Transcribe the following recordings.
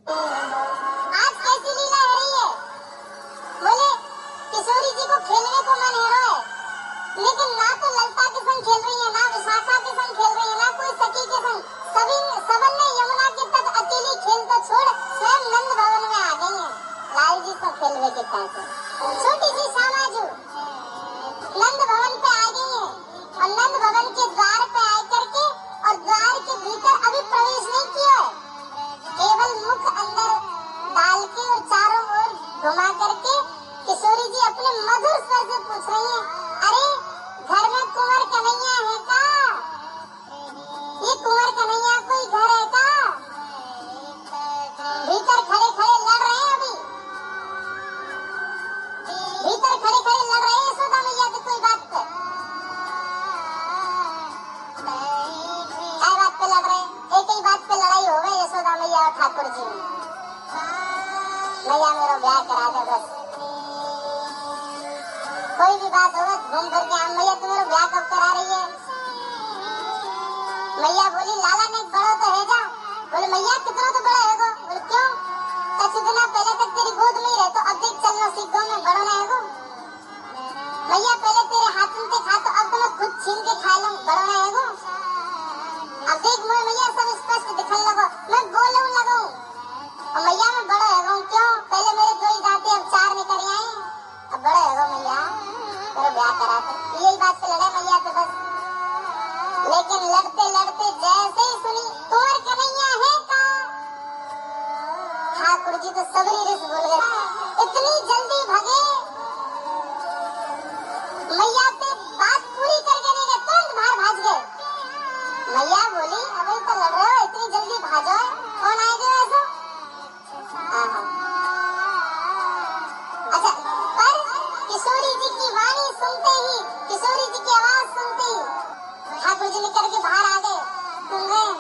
आज कैसी लीला हो रही है? बोले किशोरी जी को खेलने को मन है रहा है, लेकिन ना तो ललिता के संग खेल रही है, ना विशाखा के संग खेल रही है, ना कोई सखी के संग। सबन ने यमुना के तट अकेली खेल तो छोड़ स्वयं नंद भवन में आ गई है लाल जी को खेलने के कहते। छोटी सी सामाजू नंद भवन पे आ गई है और नंद भवन के द्वार पे आकर के और द्वार के भीतर अभी प्रवेश नहीं किया है, केवल मुख अंदर डाल के और चारों ओर घुमा करके किशोरी जी अपने मधुर स्वर से पूछ रही हैं, अरे घर में कुंवर कन्हैया है का? ये कुंवर कन्हैया कोई घर है का? भीतर खड़े खड़े लड़ रहे हैं, अभी भीतर खड़े खड़े लड़ रहे हैं यशोदा मैया की कोई बात पे। क्या बात पे लड़ रहे हैं? एक ही बात पे लड़ाई हो गई यशोदा मैया और ठाकुर जी में। मैया मेरा ब्याह करा दे बस, कोई भी बात होगा घूम करके हम। मैया तुम्हारा ब्याह कब करा रही है? मैया बोली लाला ने बड़ा तो है जा। बोले मैया कितना तो बड़ा है गो? बोले क्यों? कुछ दिना पहले तक तेरी गोद में ही रहे तो अब देख चलना सीख गो में बड़ो ना है गो। मैया पहले तेरे हाथ में खा तो अब तो मैं खुद छीन के खा लूं, बड़ो ना है गो। अब देख मोर मैया सब स्पष्ट दिखने लगो, मैं बोलूं लगूं और मैया मैं बड़ा है गो। क्यों? पहले मेरे दो ही दांते अब चार निकल आए, अब बड़ा है गो मैया तेरा ब्याह करा दे। यही बात से लड़े मैया तो बस, लेकिन लड़ते लड़ते जैसे ही सुनी कुंवर कन्हैया है का, ठाकुर जी तो सबरी रिस बोल गए, इतनी जल्दी भागे मैया से बात पूरी करके नहीं गए, तुरंत बाहर भाग गए। मैया बोली अभी तो लड़ रहे हो, इतनी जल्दी भागो, कौन आएगा ऐसा? अच्छा, पर किशोरी जी की वाणी सुनते ही, किशोरी जी की आवाज सुनते ही ठाकुर जी निकल के बाहर आ गए। सुन रहे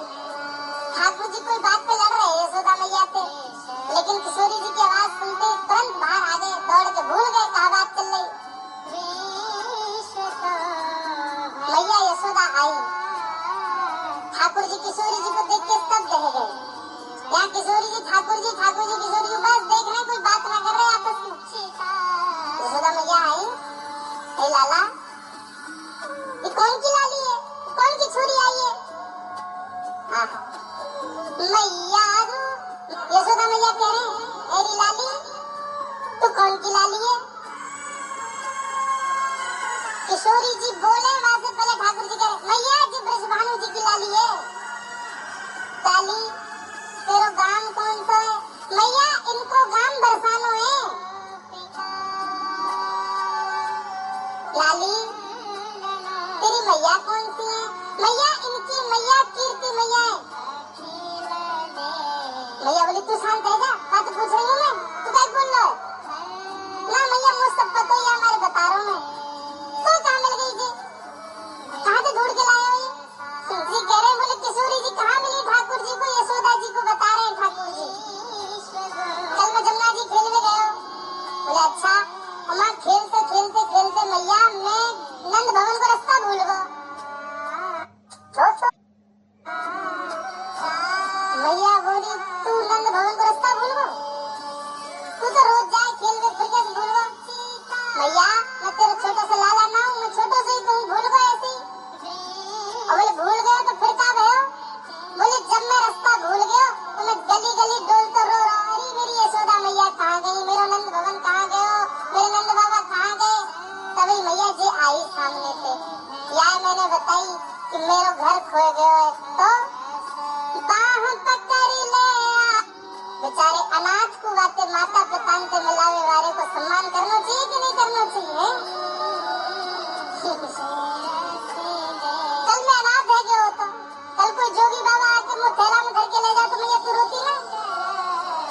ठाकुर जी कोई बात पे लड़ रहे यशोदा मैया से, लेकिन किशोरी जी की आवाज सुनते तुरंत बाहर आ गए, दौड़ के भूल गए कहाँ बात चल रही। मैया यशोदा आई, ठाकुर जी किशोरी जी को देख के स्तब्ध रह गए। यहाँ किशोरी जी ठाकुर जी किशोरी जी बस देख रहे, कोई बात ना कर रहे आपस में। यशोदा मैया आई, हे लाला ये कौन की लाली है, कौन की छोरी आई है? मैया यशोदा मैया कह रहे मेरी लाली, तू कौन की लाली है? किशोरी जी बोले वहां से पहले ठाकुर जी कह रहे मैया जी ब्रजभानु जी की लाली है। लाली तेरा गांव कौन सा है? मैया इनको गांव बरसानो है। लाली तेरी मैया कौन सी है? मैया इनकी मैया कीर्ति मैया है। मैया बोली तू शांत है जा, बात पूछ रही हूँ मैं, तू क्या बोल रहा है? ना मैया मुझे सब पता है, हमारे बता रहा हूँ मैं। तो कहाँ मिल गई जी? कहाँ से ढूंढ के लाए हो? जी कह रहे बोले किशोरी जी कहाँ मिली ठाकुर जी को? यशोदा जी को बता रहे हैं ठाकुर जी, कल मैं जमुना जी खेलने गए हो। बोले अच्छा, हमारे खेलते खेलते खेलते मैया मैं नंद भवन को रास्ता भूल गया। मैया बोली तू नंद भवन को रास्ता भूल गया? तू तो रोज जाए खेल में, फिर कैसे भूल गया? मैया मैं तेरा छोटा सा लाला ना हूँ, मैं छोटा से ही कहूँ भूल गया ऐसे ही। और बोले भूल गए तो फिर क्या गए? बोले जब मैं रास्ता भूल गया तो मैं गली गली डोलता रो रहा, अरे मेरी यशोदा मैया कहाँ गई, मेरा नंद भवन कहाँ गए, मेरे नंद बाबा कहाँ गए? तभी मैया जी आई सामने से, यार मैंने बताई कि मेरा घर खो गया है, तो बाह पकड़ ले। बेचारे अनाथ को बाते माता पिता से मिलावे वाले को सम्मान करना चाहिए कि नहीं करना चाहिए? कल मैं अनाथ है गया होता, कल कोई जोगी बाबा आके मुझे थैला में धर के ले जाए तो मैया तू रोती ना?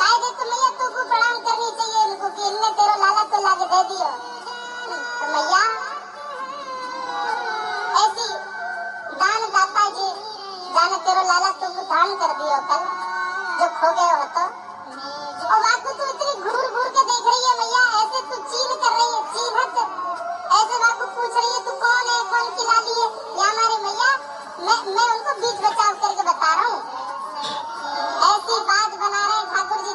कायदे तो मैया तू को प्रणाम करनी चाहिए इनको कि इनने तेरा लाला तो लाके दे दियो। तो मैया ऐसी दान दाता जी जाने तेरा लाला तुमको दान कर दियो कल जो खो गए हो तो। और बात तू इतनी घूर घूर के देख रही है मैया, ऐसे तू चीन कर रही है, चीनत ऐसे बाबू पूछ रही है तू कौन है, कौन की लाली है? या हमारी मैया मैं उनको बीच बचाव करके बता रहा हूँ। ऐसी बात बना रहे ठाकुर जी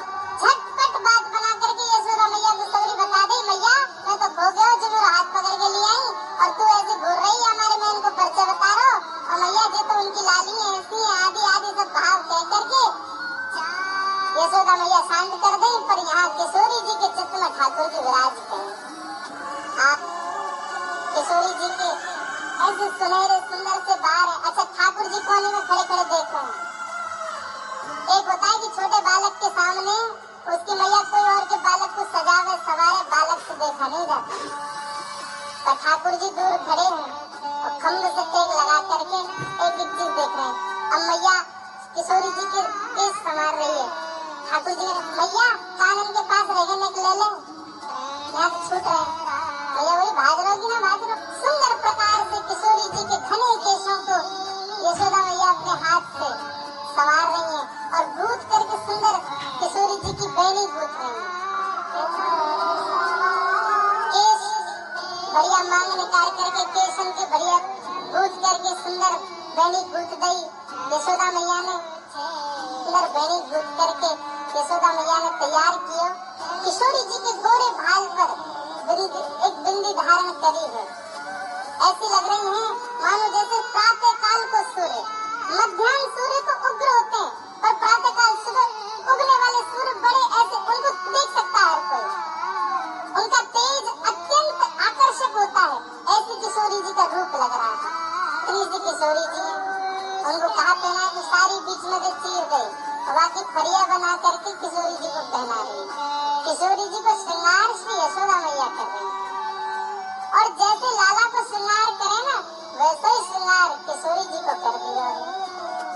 यशोदा मैया शांत कर दें, पर यहाँ किशोरी जी के चित्त में ठाकुर जी विराजते हैं। आप किशोरी जी के ऐसे सुनहरे सुंदर से बाहर है। अच्छा, ठाकुर जी कोने में खड़े खड़े देखो। एक होता है कि छोटे बालक के सामने उसकी मैया कोई और के बालक को सजावे सवारे, बालक से देखा नहीं जाता, पर ठाकुर जी दूर खड़े हैं और खम्भ से टेक लगा करके एक एक चीज देख रहे हैं। अब मैया किशोरी जी के केस संवार रही है। ठाकुर जी ने कहा, मैया कानन के पास रहने के ले ले, यहाँ से छूट रहे हैं। मैया वही भाग रहोगी ना, भाग रहो। सुंदर प्रकार से किशोरी जी के घने केशों को यशोदा मैया अपने हाथ से संवार रही है और गूंथ करके सुंदर किशोरी जी की बेनी गूंथ रही है। केश बढ़िया मांग निकाल करके केशन के बढ़िया गूंथ करके सुंदर बेनी गूंथ गई यशोदा मैया ने। सुंदर बेनी गूंथ करके यशोदा मैया ने तैयार किया। किशोरी जी के गोरे भाल पर एक बिंदी धारण करी है। ऐसी लग रही है मानो जैसे प्रातः काल को सूर्य, मध्याह्न सूर्य तो उग्र होते हैं, पर प्रातः काल सुबह उगने वाले सूर्य बड़े ऐसे, उनको देख सकता है हर कोई, उनका तेज अत्यंत आकर्षक होता है। ऐसी किशोरी जी का रूप लग रहा है। इतनी सी किशोरी जी है, उनको कहा पहना कि सारी बीच में से चीर गई, बाकी फरिया बना करके किशोरी जी को पहना रही है। किशोरी जी को श्रृंगार श्री यशोदा मैया कर रही है। और जैसे लाला को श्रृंगार करे ना, वैसे ही श्रृंगार किशोरी जी को कर दिया है।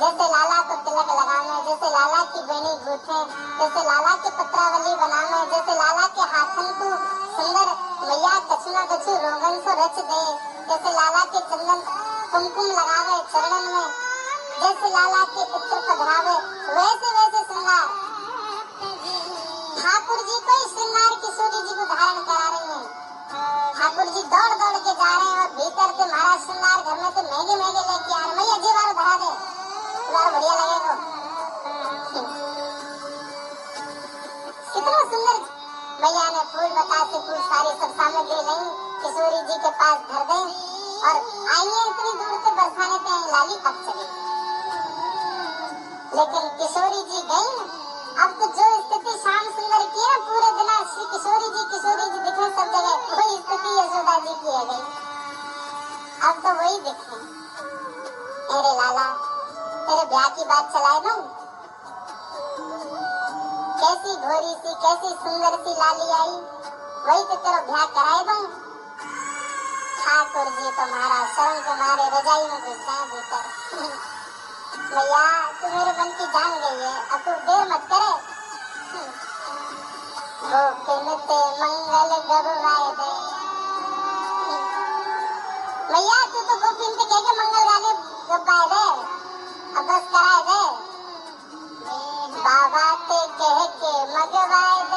जैसे लाला को तिलक लगाना, जैसे लाला की बेनी गूंथे, जैसे लाला के पत्रावली बनाना, जैसे लाला के हाथन को सुंदर मैया कछुना कछु रोगन से रच दे, जैसे लाला के चंदन कुमकुम लगावे चरणन में, जैसे लाला के इत्र पधरावे, वैसे वैसे श्रृंगार ठाकुर जी को ही श्रृंगार किशोरी जी को धारण करा रही है। ठाकुर जी दौड़ दौड़ के जा रहे हैं और भीतर से महाराज श्रृंगार घर में से महंगे महंगे लेके आ रहे। मैया जी बार धरा दे, बार बढ़िया लगेगा। कितना सुंदर मैया ने फूल बतासे फूल सारी सब सामग्री लाई, किशोरी जी के पास धर गए और आइए इतनी दूर से बरसाने पे लाली अब चली। लेकिन किशोरी जी गई ना, अब तो जो स्थिति श्याम सुंदर की है पूरे दिन श्री किशोरी जी दिखे सब जगह, वही स्थिति यशोदा जी की है गई। अब तो वही दिखे, अरे लाला तेरे ब्याह की बात चलाए दूं, कैसी घोरी सी कैसी सुंदर सी लाली आई, वही तो तेरा ब्याह कराए दूं। ठाकुर जी तो महाराज शर्म के मारे रजाई में घुस गए भीतर। भैया तू मेरे मन की जान गई है, अब तू देर मत करे। गोपिन ते मंगल गवाए दे, भैया तू तो गोपिन से कह के मंगल गाने गवाए दे, अब बस कराए दे। बाबा ते कह के मगवाए दे,